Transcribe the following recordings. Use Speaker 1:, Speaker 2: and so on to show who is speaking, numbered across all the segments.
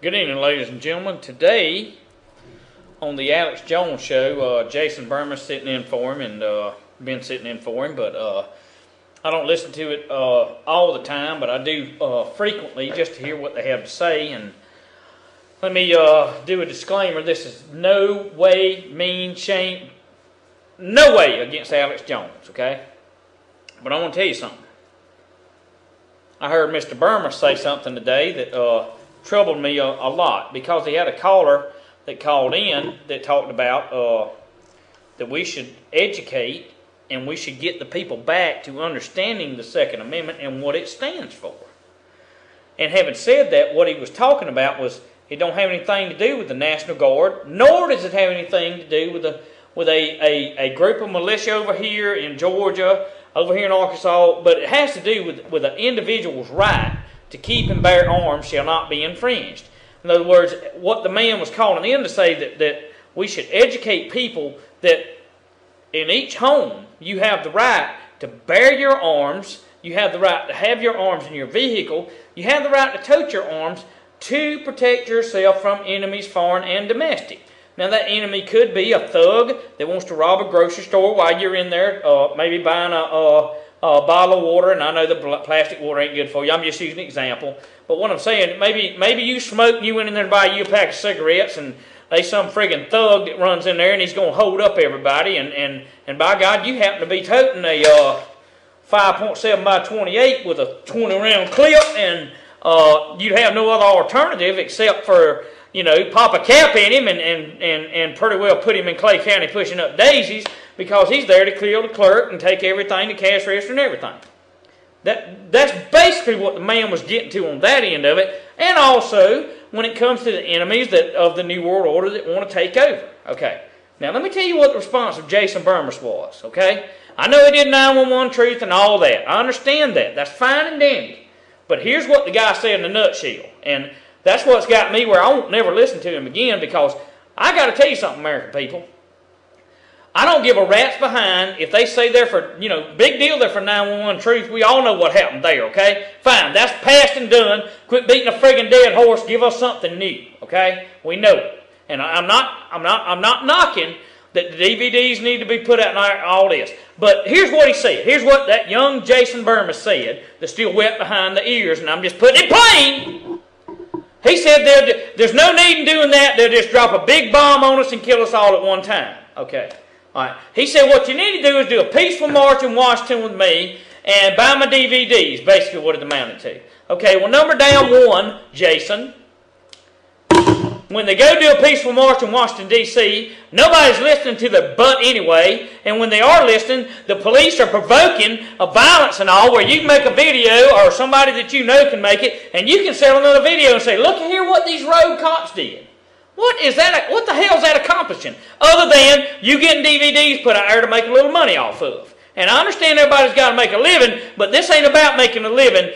Speaker 1: Good evening, ladies and gentlemen. Today, on the Alex Jones Show, Jason Bermas sitting in for him, and been sitting in for him, but I don't listen to it all the time, but I do frequently just to hear what they have to say. And let me do a disclaimer. This is no way, mean, shame, no way against Alex Jones, okay? But I want to tell you something. I heard Mr. Bermas say something today that troubled me a lot, because he had a caller that called in that talked about that we should educate and we should get the people back to understanding the Second Amendment and what it stands for. And having said that, what he was talking about was it don't have anything to do with the National Guard, nor does it have anything to do with a group of militia over here in Georgia, over here in Arkansas, but it has to do with an individual's right to keep and bear arms shall not be infringed. In other words, what the man was calling in to say that we should educate people that in each home you have the right to bear your arms, you have the right to have your arms in your vehicle, you have the right to tote your arms to protect yourself from enemies, foreign and domestic. Now that enemy could be a thug that wants to rob a grocery store while you're in there, maybe buying a bottle of water, and I know the plastic water ain't good for you. I'm just using an example. But what I'm saying, maybe you smoke and you went in there to buy you a pack of cigarettes, and there's some friggin' thug that runs in there and he's going to hold up everybody, and by God, you happen to be toting a 5.7 by 28 with a 20-round clip, and you'd have no other alternative except for, you know, pop a cap in him and pretty well put him in Clay County pushing up daisies, because he's there to clear the clerk and take everything, the cash register and everything. That's basically what the man was getting to on that end of it. And also, when it comes to the enemies of the New World Order that want to take over. Okay, now let me tell you what the response of Jason Bermas was, okay? I know he did 911 truth and all that. I understand that. That's fine and dandy. But here's what the guy said in a nutshell. And that's what's got me where I won't never listen to him again, because I got to tell you something, American people. I don't give a rat's behind if they say they're for, you know, big deal, they're for 911 truth. We all know what happened there, okay? Fine, that's past and done. Quit beating a friggin' dead horse. Give us something new, okay? We know it. And I'm not knocking that the DVDs need to be put out and all this. But here's what he said. Here's what that young Jason Bermas said that's still wet behind the ears, and I'm just putting it plain. He said there's no need in doing that. They'll just drop a big bomb on us and kill us all at one time. Okay. All right. He said what you need to do is do a peaceful march in Washington with me and buy my DVDs, basically what it amounted to. Okay, well, number down one, Jason. When they go do a peaceful march in Washington, D.C., nobody's listening to their butt anyway, and when they are listening, the police are provoking a violence and all, where you can make a video, or somebody that you know can make it, and you can sell another video and say, look here what these road cops did. What is that? What the hell is that accomplishing? Other than you getting DVDs put out there to make a little money off of. And I understand everybody's got to make a living, but this ain't about making a living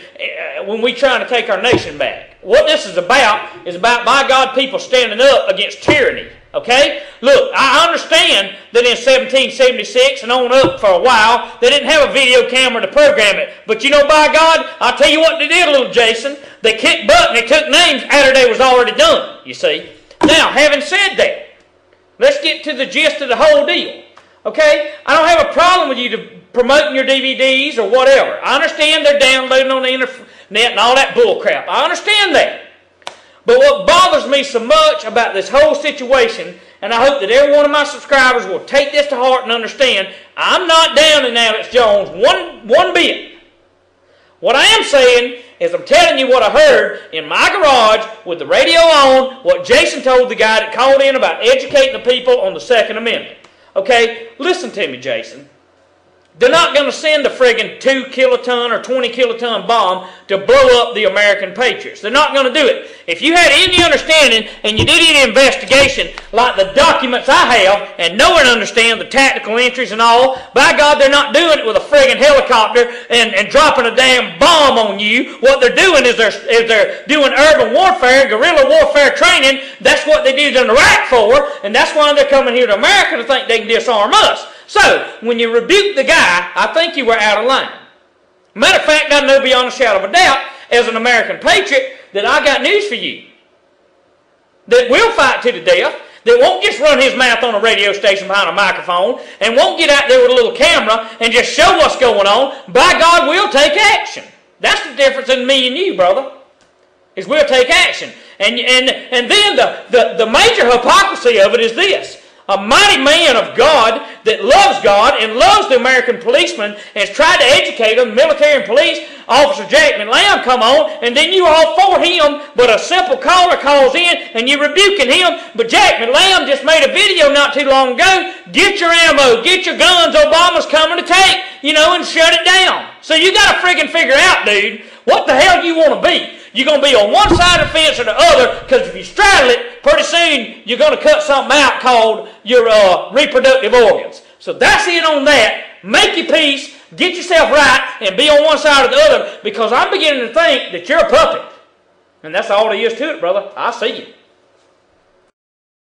Speaker 1: when we're trying to take our nation back. What this is about, by God, people standing up against tyranny. Okay? Look, I understand that in 1776 and on up for a while, they didn't have a video camera to program it. But you know, by God, I'll tell you what they did, little Jason. They kicked butt and they took names after they was already done, you see. Now, having said that, let's get to the gist of the whole deal. Okay? I don't have a problem with you promoting your DVDs or whatever. I understand they're downloading on the internet and all that bull crap. I understand that. But what bothers me so much about this whole situation, and I hope that every one of my subscribers will take this to heart and understand, I'm not down in Alex Jones one bit. What I am saying is I'm telling you what I heard in my garage with the radio on, what Jason told the guy that called in about educating the people on the Second Amendment. Okay, listen to me, Jason. They're not going to send a friggin' 2 kiloton or 20 kiloton bomb to blow up the American patriots. They're not going to do it. If you had any understanding and you did any investigation like the documents I have and know and understand the tactical entries and all, by God, they're not doing it with a friggin' helicopter and dropping a damn bomb on you. What they're doing is they're doing urban warfare, guerrilla warfare training. That's what they did in Iraq for, and that's why they're coming here to America to think they can disarm us. So, when you rebuke the guy, I think you were out of line. Matter of fact, I know beyond a shadow of a doubt, as an American patriot, that I got news for you. that will fight to the death, that won't just run his mouth on a radio station behind a microphone and won't get out there with a little camera and just show what's going on. By God, we'll take action. That's the difference in me and you, brother, is we'll take action. And then the major hypocrisy of it is this. A mighty man of God that loves God and loves the American policeman and has tried to educate them, military and police, Officer Jackman Lamb come on, and then you all for him, but a simple caller calls in and you're rebuking him. But Jackman Lamb just made a video not too long ago. Get your ammo, get your guns, Obama's coming to take, and shut it down. So you got to friggin' figure out, dude, what the hell do you want to be? You're going to be on one side of the fence or the other, because if you straddle it, pretty soon you're going to cut something out called your reproductive organs. So that's it on that. Make your peace, get yourself right, and be on one side or the other, because I'm beginning to think that you're a puppet. And that's all there is to it, brother. I see you.